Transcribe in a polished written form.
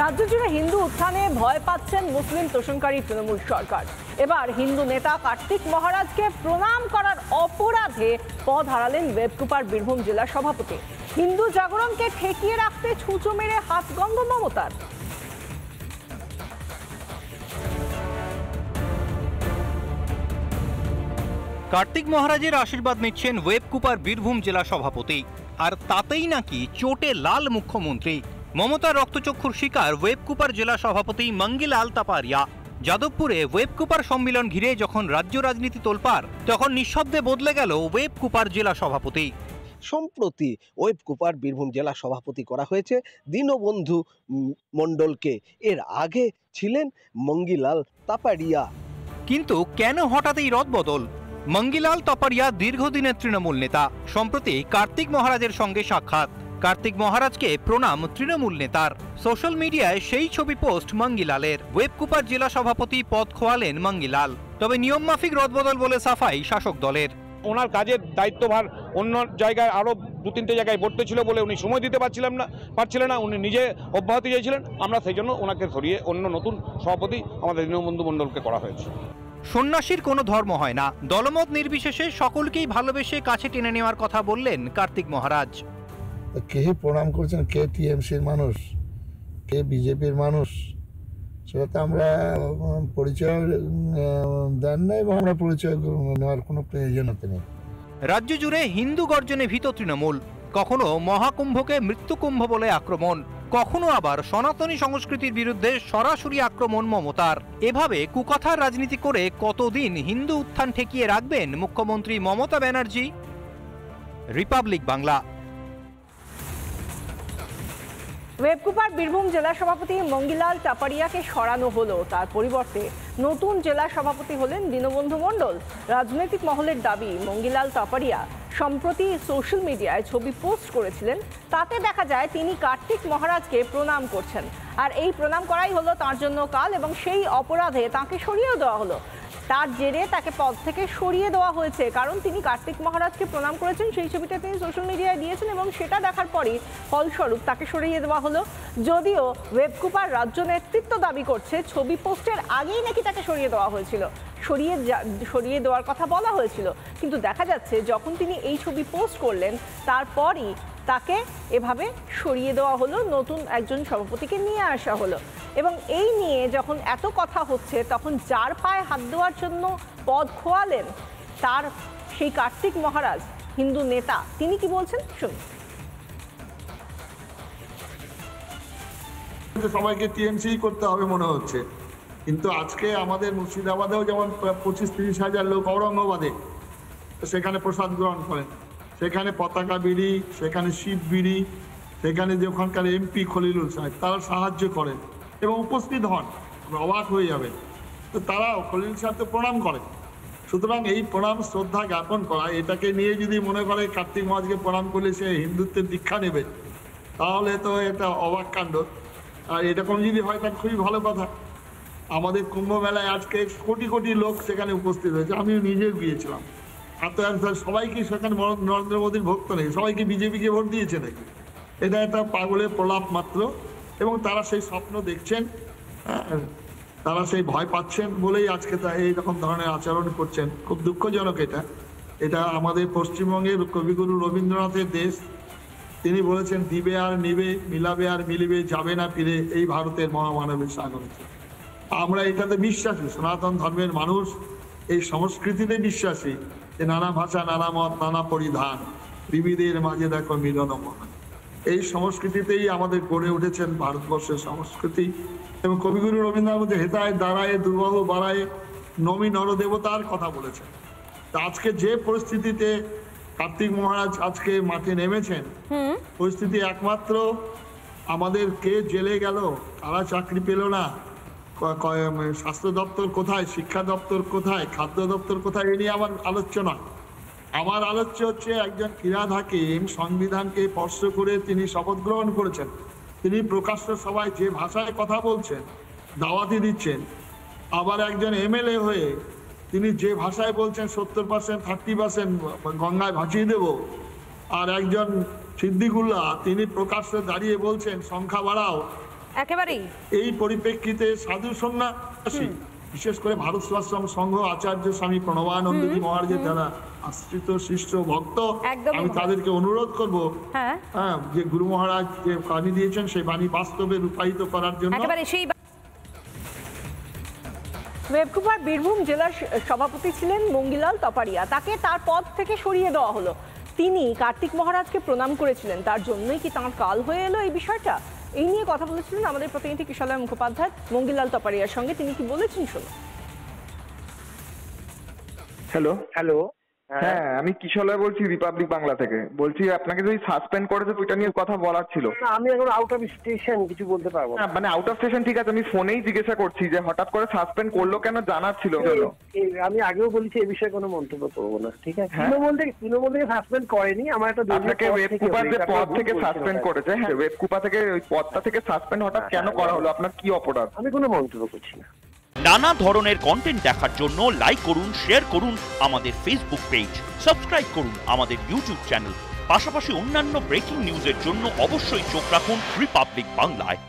রাজ্য জুড়ে হিন্দু উত্থানে ভয় পাচ্ছেন মুসলিম তোষণকারী তৃণমূল সরকার। এবার হিন্দু নেতা কার্তিক মহারাজকে প্রণাম করার অপরাধে পদ হারালেন ওয়েবকুপার বীরভূম জেলা সভাপতি। হিন্দু জাগরণকে ঠেকিয়ে রাখতে ছুঁচো মেরে হাতগন্ধ মমতার। কার্তিক মহারাজের আশীর্বাদ নিচ্ছেন ওয়েবকুপার বীরভূম জেলা সভাপতি, আর তাতেই নাকি চোটে লাল মুখ্যমন্ত্রী। মমতার রক্তচক্ষুর শিকার ওয়েবকুপার জেলা সভাপতি মঙ্গিলাল তাপারিয়া। যাদবপুরে ওয়েবকুপার সম্মেলন ঘিরে যখন রাজ্য রাজনীতি তোলপাড়, তখন নিঃশব্দে বদলে গেল ওয়েবকুপার জেলা সভাপতি। সম্প্রতি ওয়েবকুপার বীরভূম জেলা সভাপতি করা হয়েছে দীনবন্ধু মণ্ডলকে। এর আগে ছিলেন মঙ্গিলাল তাপারিয়া। কিন্তু কেন হঠাৎ এই রদবদল? মঙ্গিলাল তাপারিয়া দীর্ঘদিনের তৃণমূল নেতা। সম্প্রতি কার্তিক মহারাজের সঙ্গে সাক্ষাৎ। কার্তিক মহারাজকে প্রণাম তৃণমূল নেতার। সোশ্যাল মিডিয়ায় সেই ছবি পোস্ট মঙ্গিলালের। ওয়েবকুপার জেলা সভাপতি পদ খোয়ালেন মঙ্গিলাল। তবে নিয়ম মাফিক রদবদল বলে সাফাই শাসক দলের। ওনার কাজের দায়িত্বভার অন্য জায়গায় আরও 2-3টে জায়গায় বর্তে ছিল বলে উনি সময় দিতে পারছিলেন না। উনি নিজে অব্যাহতি চাইছিলেন। আমরা সেই জন্য ওনাকে সরিয়ে অন্য নতুন সভাপতি আমাদের দীনবন্ধু মণ্ডলকে করা হয়েছে। সন্ন্যাসীর কোনো ধর্ম হয় না, দলমত নির্বিশেষে সকলকেই ভালোবেসে কাছে টেনে নেওয়ার কথা বললেন কার্তিক মহারাজ। কে প্রণাম করছেন, কে টিএমসির মানুষ, কে বিজেপির মানুষ, সেটা তো আমরা পরিচয় দেন না এবং আমরা পরিচয় নেওয়ার কোনো প্রয়োজনীয়তা নেই। রাজ্য জুড়ে হিন্দু গর্জনে ভীত তৃণমূল। কখনো মহাকুম্ভকে মৃত্যুকুম্ভ বলে আক্রমণ, কখনো আবার সনাতনী সংস্কৃতির বিরুদ্ধে সরাসরি আক্রমণ মমতার। এভাবে কুকথার রাজনীতি করে কতদিন হিন্দু উত্থান ঠেকিয়ে রাখবেন মুখ্যমন্ত্রী মমতা ব্যানার্জি? রিপাবলিক বাংলা। ওয়েবকুপার বীরভূম জেলা সভাপতি মঙ্গিলাল তাপারিয়াকে সরানো হলো, তার পরিবর্তে নতুন জেলা সভাপতি হলেন দীনবন্ধু মণ্ডল। রাজনৈতিক মহলের দাবি, মঙ্গিলাল তাপারিয়া সম্প্রতি সোশ্যাল মিডিয়ায় ছবি পোস্ট করেছিলেন। তাতে দেখা যায় তিনি কার্তিক মহারাজকে প্রণাম করছেন, আর এই প্রণাম করাই হলো তার জন্য কাল, এবং সেই অপরাধে তাকে সরিয়েও দেওয়া হলো। তার জেরে তাকে পদ থেকে সরিয়ে দেওয়া হয়েছে, কারণ তিনি কার্তিক মহারাজকে প্রণাম করেছেন। সেই ছবিটা তিনি সোশ্যাল মিডিয়ায় দিয়েছেন এবং সেটা দেখার পরই ফলস্বরূপ তাকে সরিয়ে দেওয়া হলো। যদিও ওয়েবকুপার রাজ্য নেতৃত্ব দাবি করছে ছবি পোস্টের আগেই নাকি তাকে সরিয়ে দেওয়া হয়েছিল, সরিয়ে দেওয়ার কথা বলা হয়েছিল। কিন্তু দেখা যাচ্ছে যখন তিনি এই ছবি পোস্ট করলেন তারপরই তাকে এভাবে সরিয়ে দেওয়া হলো, নতুন একজন সভাপতিকে নিয়ে আসা হলো। এবং এই নিয়ে যখন এত কথা হচ্ছে, তখন যার পায়ে হাত দেওয়ার জন্য পদ খোয়ালেন তার সেই কার্তিক মহারাজ, হিন্দু নেতা, তিনি কি বলছেন শুনুন। সবাইকে টিএমসি করতে হবে মনে হচ্ছে, কিন্তু আজকে আমাদের মুর্শিদাবাদেও যেমন 25-30 হাজার লোক ঔরঙ্গাবাদে সেখানে প্রসাদ গ্রহণ করেন, সেখানে পতাকা বিড়ি, সেখানে শিব বিড়ি, সেখানে যে ওখানকার এমপি খলিলুল সাহেব তারা সাহায্য করেন এবং উপস্থিত হন, অবাক হয়ে যাবেন। তো তারাও খলিল সাহেবকে প্রণাম করেন। সুতরাং এই প্রণাম শ্রদ্ধা জ্ঞাপন করা, এটাকে নিয়ে যদি মনে করে কার্তিক মহারাজকে প্রণাম করলে সে হিন্দুত্বের দীক্ষা নেবে, তাহলে তো এটা অবাক কাণ্ড। আর এরকম যদি হয় তার খুবই ভালো কথা। আমাদের কুম্ভ মেলায় আজকে কোটি কোটি লোক সেখানে উপস্থিত হয়েছে, আমিও নিজেও গিয়েছিলাম। এত সবাইকে সেখানে নরেন্দ্র মোদীর ভক্ত নেই, সবাইকে বিজেপিকে ভোট দিয়েছে নাকি? এটা একটা পাগলের প্রলাপ মাত্র। এবং তারা সেই স্বপ্ন দেখছেন, তারা সেই ভয় পাচ্ছেন বলেই আজকে তা এইরকম ধরনের আচরণ করছেন। খুব দুঃখজনক এটা আমাদের পশ্চিমবঙ্গের কবিগুরু রবীন্দ্রনাথের দেশ। তিনি বলেছেন, দিবে আর নিবে, মিলাবে আর মিলিবে, যাবে না ফিরে এই ভারতের মহামানবের সাগরে। আমরা এটাতে বিশ্বাসী, সনাতন ধর্মের মানুষ এই সংস্কৃতিতে বিশ্বাসী যে নানা ভাষা, নানা মত, নানা পরিধান, বিবিধের মাঝে দেখো মিলন মহান। এই সংস্কৃতিতেই আমাদের গড়ে উঠেছেন ভারতবর্ষের সংস্কৃতি। এবং কবিগুরু রবীন্দ্রনাথ হেতায় দাঁড়ায় দুর্বাহু বাড়ায় নমি নরদেবতার কথা বলেছেন। তা আজকে যে পরিস্থিতিতে কার্তিক মহারাজ আজকে মাঠে নেমেছেন, পরিস্থিতি একমাত্র আমাদের কে জেলে গেল, কারা চাকরি পেল না, স্বাস্থ্য দপ্তর কোথায়, শিক্ষা দপ্তর কোথায়, খাদ্য দপ্তর কোথায়, এ নিয়ে আমার আলোচনা। আমার আলোচ্য হচ্ছে একজন ক্রীড়া হাকিম সংবিধানকে স্পর্শ করে তিনি শপথ গ্রহণ করেছেন। তিনি প্রকাশ্য সভায় যে ভাষায় কথা বলছেন, দাওয়াতি দিচ্ছেন। আবার একজন এমএলএ হয়ে তিনি যে ভাষায় বলছেন 70%, 30% গঙ্গায় ভাসিয়ে দেব। আর একজন সিদ্দিকুল্লাহ তিনি প্রকাশ্যে দাঁড়িয়ে বলছেন সংখ্যা বাড়াও, একেবারেই এই পরিপ্রেক্ষিতে সাধু সন্ন্যাসী বিশেষ করে ভারত সেবাশ্রম সংঘ আচার্য স্বামী প্রণবানন্দজি মহারাজের দ্বারা আশ্রিত শিষ্য ভক্ত, একদমই আমি তাদেরকে অনুরোধ করব হ্যাঁ যে গুরু মহারাজ যে বাণী দিয়েছেন সেই বাণী বাস্তবে রূপায়িত করার জন্য। একেবারে সেই ওয়েবকুপার বীরভূম জেলার সভাপতি ছিলেন মঙ্গিলাল তপারিয়া, তাকে তার পদ থেকে সরিয়ে দেওয়া হলো। তিনি কার্তিক মহারাজকে প্রণাম করেছিলেন, তার জন্যই কি তাঁর কাল হয়ে এলো এই বিষয়টা? এই নিয়ে কথা বলেছিলেন আমাদের প্রতিনিধি কিশোরলাল মুখোপাধ্যায় মঙ্গিলাল তপারিয়ার সঙ্গে। তিনি কি বলেছেন শুনুন। হ্যালো, হ্যাঁ আমি কিশোরলাল বলছি রিপাবলিক বাংলা থেকে। বলছি আপনাকে যদি সাসপেন্ড করেছে ওইটা নিয়ে কথা বলার ছিল। আমি এখন আউট অফ স্টেশন, কিছু বলতে পারবো না। মানে আউট অফ স্টেশন ঠিক আছে, আমি ফোনেই জিজ্ঞাসা করছি যে হঠাৎ করে সাসপেন্ড করলো কেন, জানার ছিল। আমি আগেও বলেছি এই বিষয়ে কোনো মন্তব্য করবো না, ঠিক আছে? তৃণমূল থেকে সাসপেন্ড করেনি, আমার একটা আপনাকে ওয়েবকুপার যে পদ থেকে সাসপেন্ড করেছে, হ্যাঁ ওয়েবকুপার থেকে ওই পদটা থেকে সাসপেন্ড হঠাৎ কেন করা হলো, আপনার কি অপরাধ? আমি কোনো মন্তব্য করছি না। নানা ধরনের কন্টেন্ট দেখার জন্য লাইক করুন, শেয়ার করুন আমাদের ফেসবুক পেজ, সাবস্ক্রাইব করুন আমাদের ইউটিউব চ্যানেল। পাশাপাশি অন্যান্য ব্রেকিং নিউজের জন্য অবশ্যই চোখ রাখুন রিপাবলিক বাংলায়।